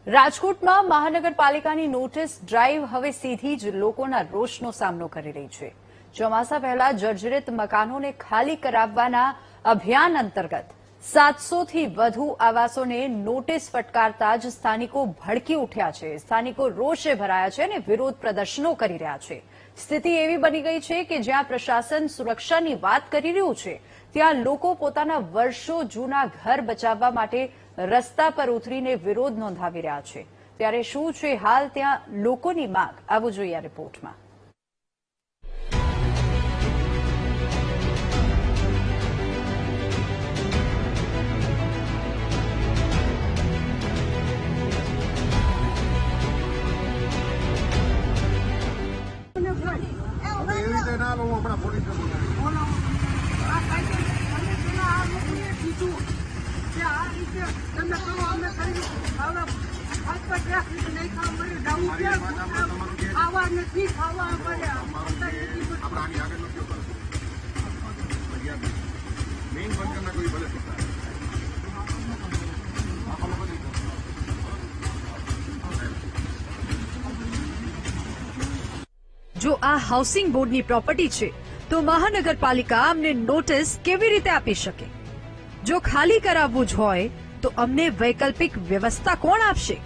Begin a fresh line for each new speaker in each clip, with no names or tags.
રાજકોટમાં મહાનગરપાલિકાની notice drive હવે સીધી જ લોકોના રોષનો સામનો કરી રહી છે। ચોમાસા પહેલા જર્જરિત મકાનોને ખાલી કરાવવાના અભિયાન અંતર્ગત 700થી વધુ આવાસોને નોટિસ ફટકારતા જ સ્થાનિકો ભડકી ઉઠ્યા છે। સ્થાનિકો રોષે ભરાયા છે અને વિરોધ પ્રદર્શનો કરી રહ્યા છે। સ્થિતિ એવી બની ગઈ છે કે જ્યાં પ્રશાસન સુરક્ષાની વાત કરી રહ્યું છે, ત્યાં લોકો પોતાના વર્ષો જૂના ઘર બચાવવા માટે રસ્તા પર ઉતરીને વિરોધ નોંધાવી રહ્યા છે। ત્યારે શું છે હાલ ત્યાં લોકોની માંગ, આવું જોઈએ આ રિપોર્ટમાં।
જો આ હાઉસિંગ બોર્ડની પ્રોપર્ટી છે તો મહાનગરપાલિકા અમને નોટિસ કેવી રીતે આપી શકે? જો ખાલી કરાવવું જ હોય તો અમને વૈકલ્પિક વ્યવસ્થા કોણ આપશે?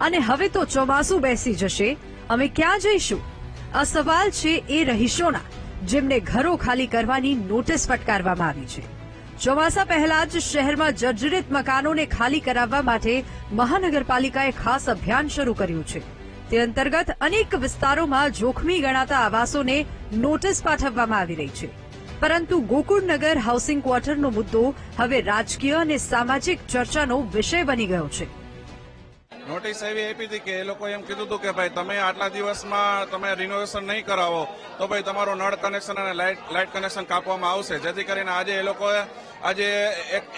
અને હવે તો ચોમાસું બેસી જશે, અમે ક્યાં જઈશું? આ સવાલ છે એ રહીશોના જેમને ઘરો ખાલી કરવાની નોટિસ ફટકારવામાં આવી છે। ચોમાસા પહેલા જ શહેરમાં જર્જરિત મકાનોને ખાલી કરાવવા માટે મહાનગરપાલિકાએ ખાસ અભિયાન શરૂ કર્યું છે। તે અંતર્ગત અનેક વિસ્તારોમાં જોખમી ગણાતા આવાસોને નોટિસ પાઠવવામાં આવી રહી છે। પરંતુ ગોકુળનગર હાઉસિંગ ક્વાર્ટરનો મુદ્દો હવે રાજકીય અને સામાજિક ચર્ચાનો વિષય બની ગયો છે।
નોટિસ એવી આપી હતી કે એ લોકો એમ કીધું હતું કે ભાઈ તમે આટલા દિવસમાં તમે રિનોવેશન નહીં કરાવો તો ભાઈ તમારો નળ કનેક્શન અને લાઇટ કનેક્શન કાપવામાં આવશે। જેથી કરીને આજે એ લોકોએ આજે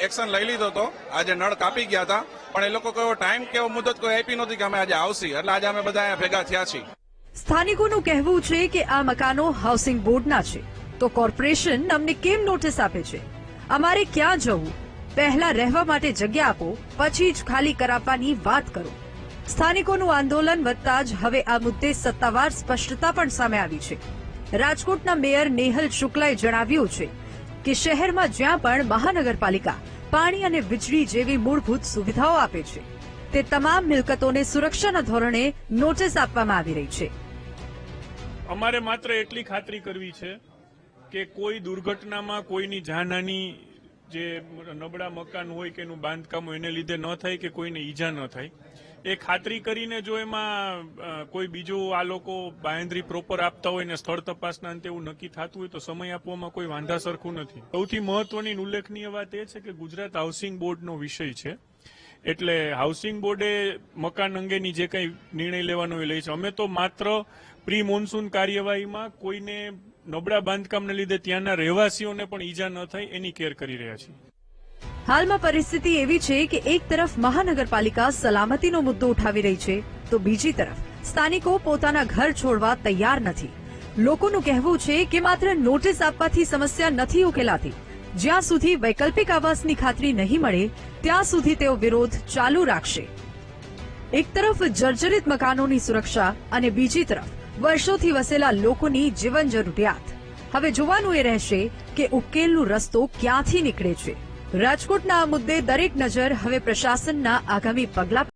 એક્શન લઈ લીધો હતો। આજે નળ કાપી ગયા હતા, પણ એ લોકો કોઈ ટાઈમ કે મુદત કોઈ આપી નહોતી કે અમે આજે આવશે, એટલે આજે અમે બધા અહીંયા ભેગા થયા છીએ।
સ્થાનિકોનું કહેવું છે કે આ મકાનો હાઉસિંગ બોર્ડના છે તો કોર્પોરેશન અમને કેમ નોટિસ આપે છે? અમારે ક્યાં જવું? પહેલા રહેવા માટે જગ્યા આપો, પછી જ ખાલી કરાવવાની વાત કરો। સ્થાનિકોનું આંદોલન વધતા જ હવે આ મુદ્દે સત્તાવાર સ્પષ્ટતા પણ સામે આવી છે। રાજકોટના મેયર નેહલ શુક્લાએ જણાવ્યું છે કે શહેરમાં જ્યાં પણ મહાનગરપાલિકા પાણી અને વીજળી જેવી મૂળભૂત સુવિધાઓ આપે છે તે તમામ મિલકતોને સુરક્ષાના ધોરણે નોટિસ આપવામાં આવી રહી છે।
અમારે માત્ર એટલી ખાતરી કરવી છે કે કોઈ દુર્ઘટનામાં કોઈની જાનહાની, જે નબળા મકાન હોય કે એનું બાંધકામ હોય એને લીધે ન થાય કે કોઈને ઈજા ન થાય, એ ખાતરી કરીને જો એમાં કોઈ બીજું આ લોકો બાંહેધરી પ્રોપર આપતા હોય ને સ્થળ તપાસના અંતે એવું નક્કી થતું હોય તો સમય આપવામાં કોઈ વાંધા સરખું નથી। સૌથી મહત્વની ઉલ્લેખનીય વાત એ છે કે ગુજરાત હાઉસિંગ બોર્ડનો વિષય છે, એટલે હાઉસિંગ બોર્ડે મકાન અંગેની જે કંઈ નિર્ણય લેવાનો એ લે છે। અમે તો માત્ર પ્રી મોન્સૂન કાર્યવાહીમાં કોઈને નબળા બાંધકામને લીધે ત્યાંના રહેવાસીઓને પણ ઈજા ન થાય એની કેર કરી રહ્યા છીએ।
હાલમાં પરિસ્થિતિ એવી છે કે એક તરફ મહાનગરપાલિકા સલામતીનો મુદ્દો ઉઠાવી રહી છે તો બીજી તરફ સ્થાનિકો પોતાના ઘર છોડવા તૈયાર નથી। લોકોનું કહેવું છે કે માત્ર નોટિસ આપવાથી સમસ્યા નથી ઉકેલાતી, જ્યાં સુધી વૈકલ્પિક આવાસની ખાતરી નહીં મળે ત્યાં સુધી તેઓ વિરોધ ચાલુ રાખશે। એક તરફ જર્જરિત મકાનોની સુરક્ષા અને બીજી તરફ વર્ષોથી વસેલા લોકોની જીવન જરૂરિયાત। હવે જોવાનું એ રહેશે કે ઉકેલનો રસ્તો ક્યાંથી નીકળે છે। રાજકોટના આ મુદ્દે દરેક નજર હવે પ્રશાસનના આગામી પગલા